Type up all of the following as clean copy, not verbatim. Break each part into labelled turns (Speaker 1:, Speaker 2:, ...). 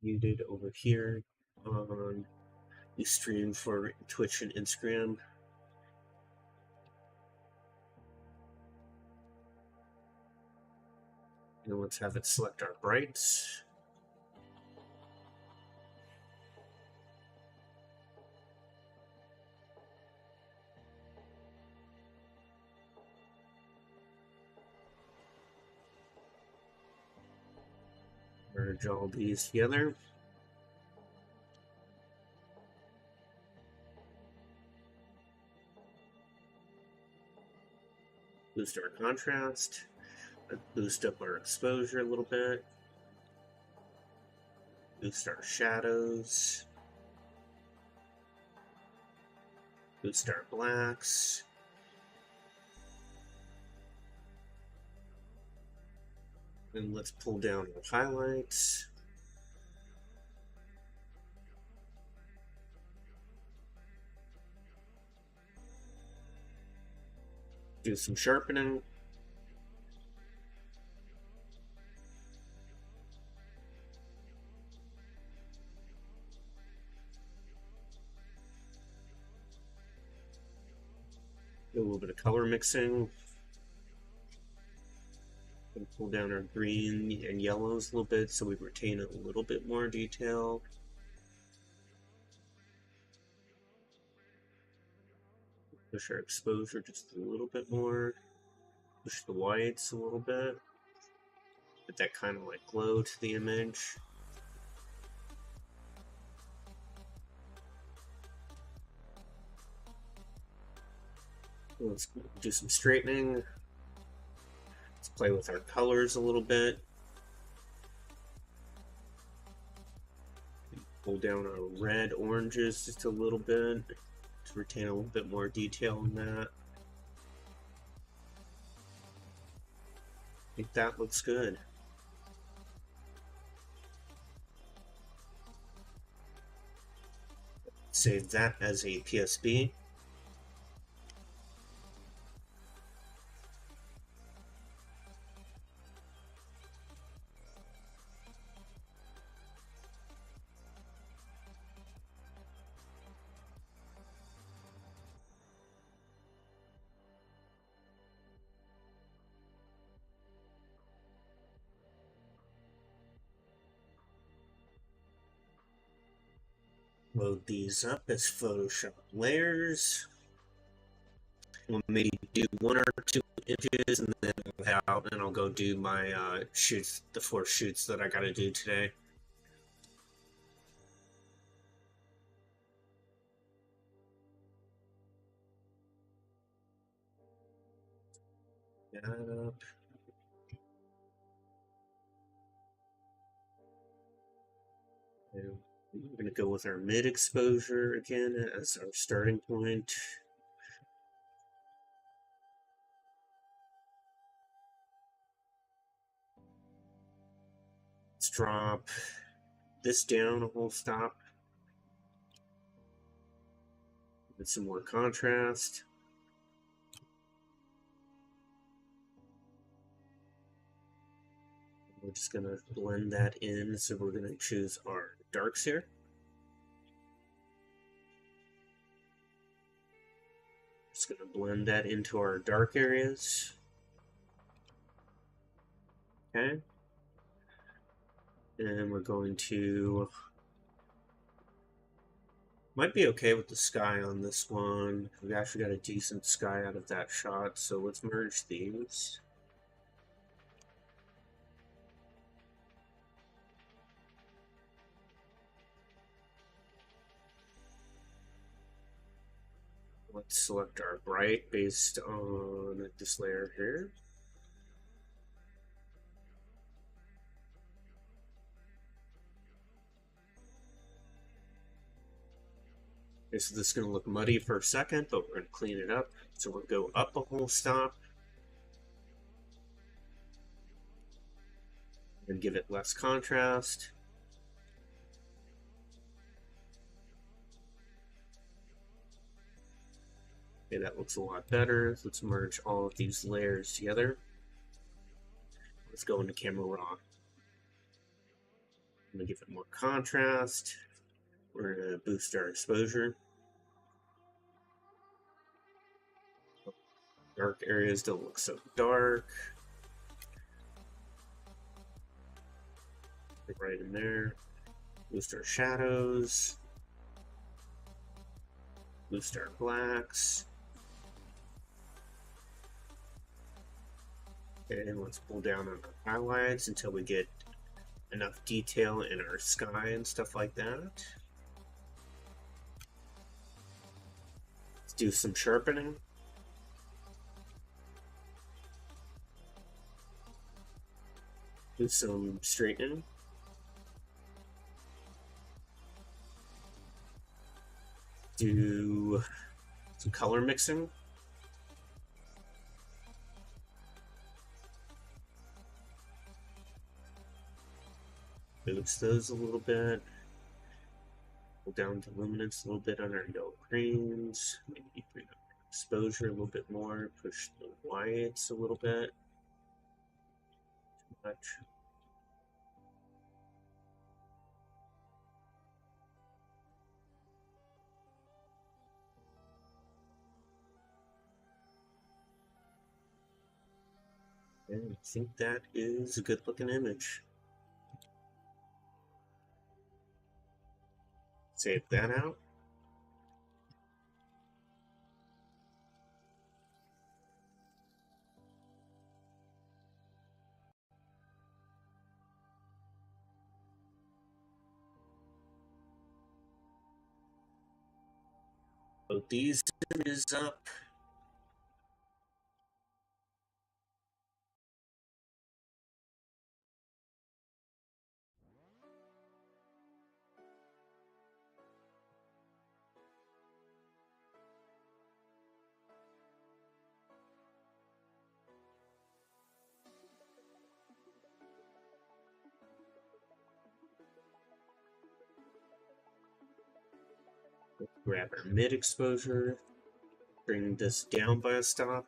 Speaker 1: muted over here on the stream for Twitch and Instagram. And let's have it select our brights. Merge all these together. Boost our contrast. Boost up our exposure a little bit. Boost our shadows. Boost our blacks. And let's pull down our highlights. Do some sharpening. Do a little bit of color mixing. And pull down our green and yellows a little bit so we retain a little bit more detail. Push our exposure just a little bit more. Push the whites a little bit. Get that kind of like glow to the image. Let's do some straightening. Let's play with our colors a little bit. Pull down our red, oranges just a little bit to retain a little bit more detail in that. I think that looks good. Save that as a PSB. Load these up as Photoshop layers. We'll maybe do 1 or 2 images and then I'll go do my shoots, the 4 shoots that I gotta do today. That up. And we're going to go with our mid exposure again as our starting point. Let's drop this down a whole stop. Get some more contrast. We're just going to blend that in, so we're going to choose our darks here. Just going to blend that into our dark areas. Okay. And we're going to... Might be okay with the sky on this one. We actually got a decent sky out of that shot, so let's merge these. Let's select our bright based on this layer here. Okay, so this is going to look muddy for a second, but we're going to clean it up. So we'll go up a whole stop and give it less contrast. Okay, that looks a lot better. Let's merge all of these layers together. Let's go into Camera Raw. I'm going to give it more contrast. We're going to boost our exposure. Dark areas don't look so dark. Right in there. Boost our shadows. Boost our blacks. Okay, and let's pull down on our highlights until we get enough detail in our sky and stuff like that. Let's do some sharpening. Do some straightening. Do some color mixing. Boost those a little bit. Pull down the luminance a little bit on our yellow greens. Maybe bring up exposure a little bit more. Push the whites a little bit. Too much. And I think that is a good looking image. Save that out. Load these images up. Grab our mid exposure, bring this down by a stop.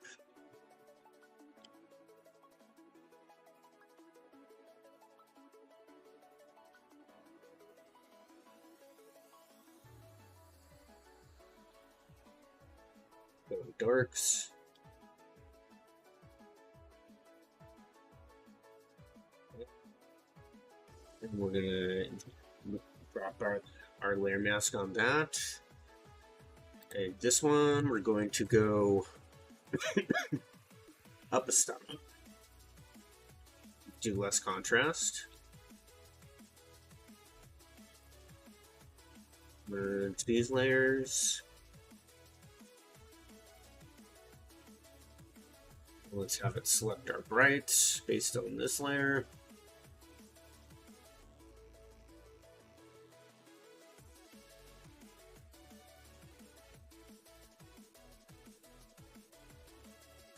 Speaker 1: Go to darks. And we're gonna drop our layer mask on that. Okay, this one we're going to go up a step. Do less contrast. Merge these layers. Let's have it select our brights based on this layer.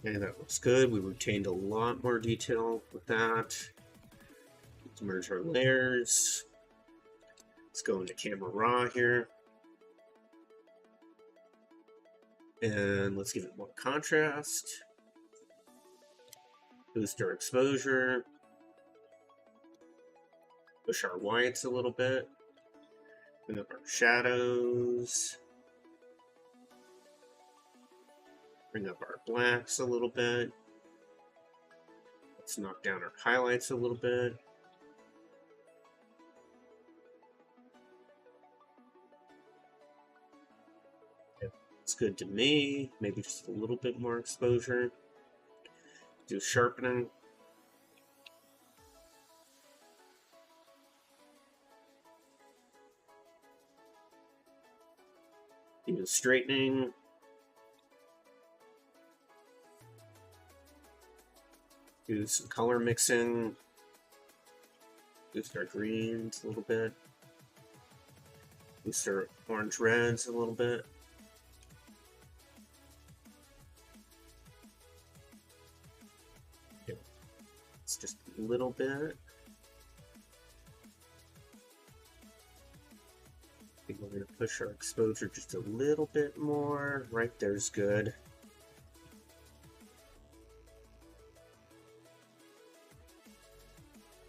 Speaker 1: Okay, that looks good. We retained a lot more detail with that. Let's merge our layers. Let's go into Camera Raw here. And let's give it more contrast. Boost our exposure. Push our whites a little bit. Bring up our shadows. Bring up our blacks a little bit. Let's knock down our highlights a little bit. It's good to me. Maybe just a little bit more exposure. Do sharpening. Do straightening. Do some color mixing. Boost our greens a little bit. Boost our orange reds a little bit. Okay. It's just a little bit. I think we're going to push our exposure just a little bit more. Right there's good.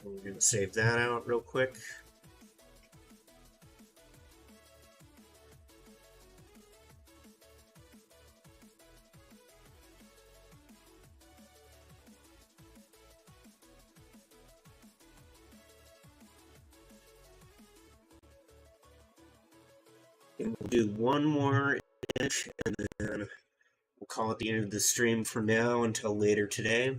Speaker 1: We're going to save that out real quick. And we'll do one more image, and then we'll call it the end of the stream for now until later today.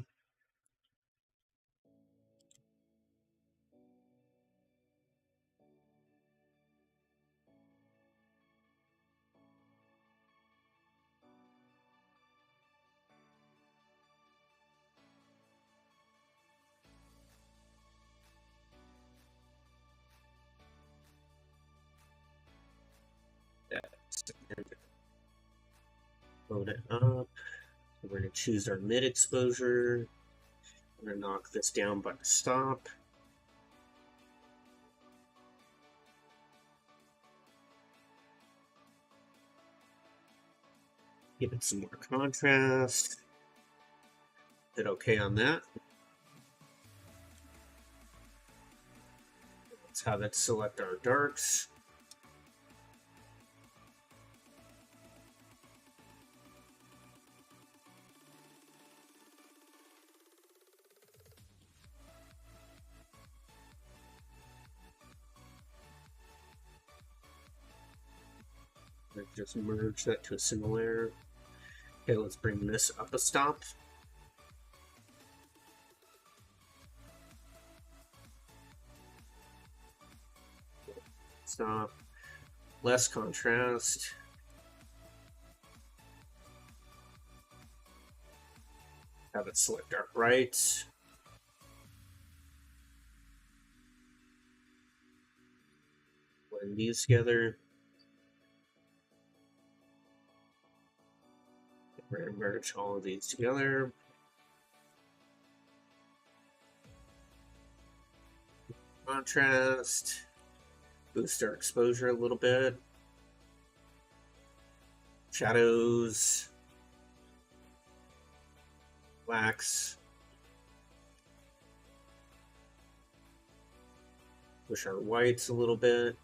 Speaker 1: Load it up. We're going to choose our mid exposure. I'm going to knock this down by the stop. Give it some more contrast. Hit OK on that. Let's have it select our darks. Just merge that to a single layer. Okay, let's bring this up a stop. Stop. Less contrast. Have it select our brights. Blend these together. We're going to merge all of these together. Contrast. Boost our exposure a little bit. Shadows. Wax. Push our whites a little bit.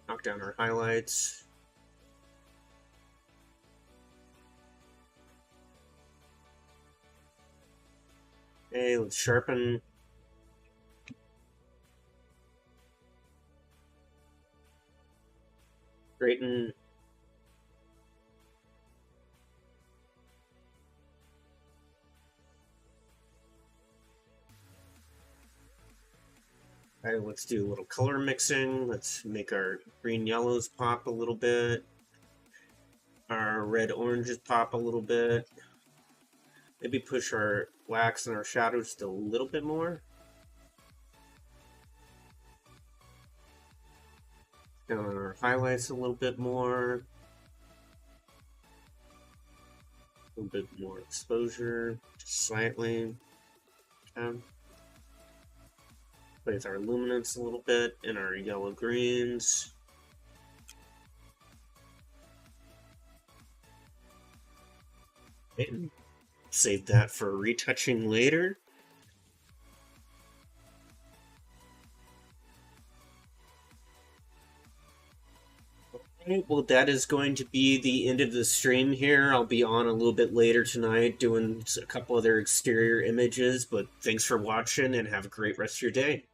Speaker 1: Knock down our highlights. Okay, let's sharpen. Straighten. Okay, let's do a little color mixing. Let's make our green yellows pop a little bit. Our red oranges pop a little bit. Maybe push our wax and our shadows just a little bit more. Down on our highlights a little bit more. A little bit more exposure, just slightly. Okay. Place our luminance a little bit in our yellow greens. Okay. Save that for retouching later. Okay, well, that is going to be the end of the stream here. I'll be on a little bit later tonight doing a couple other exterior images, but thanks for watching and have a great rest of your day.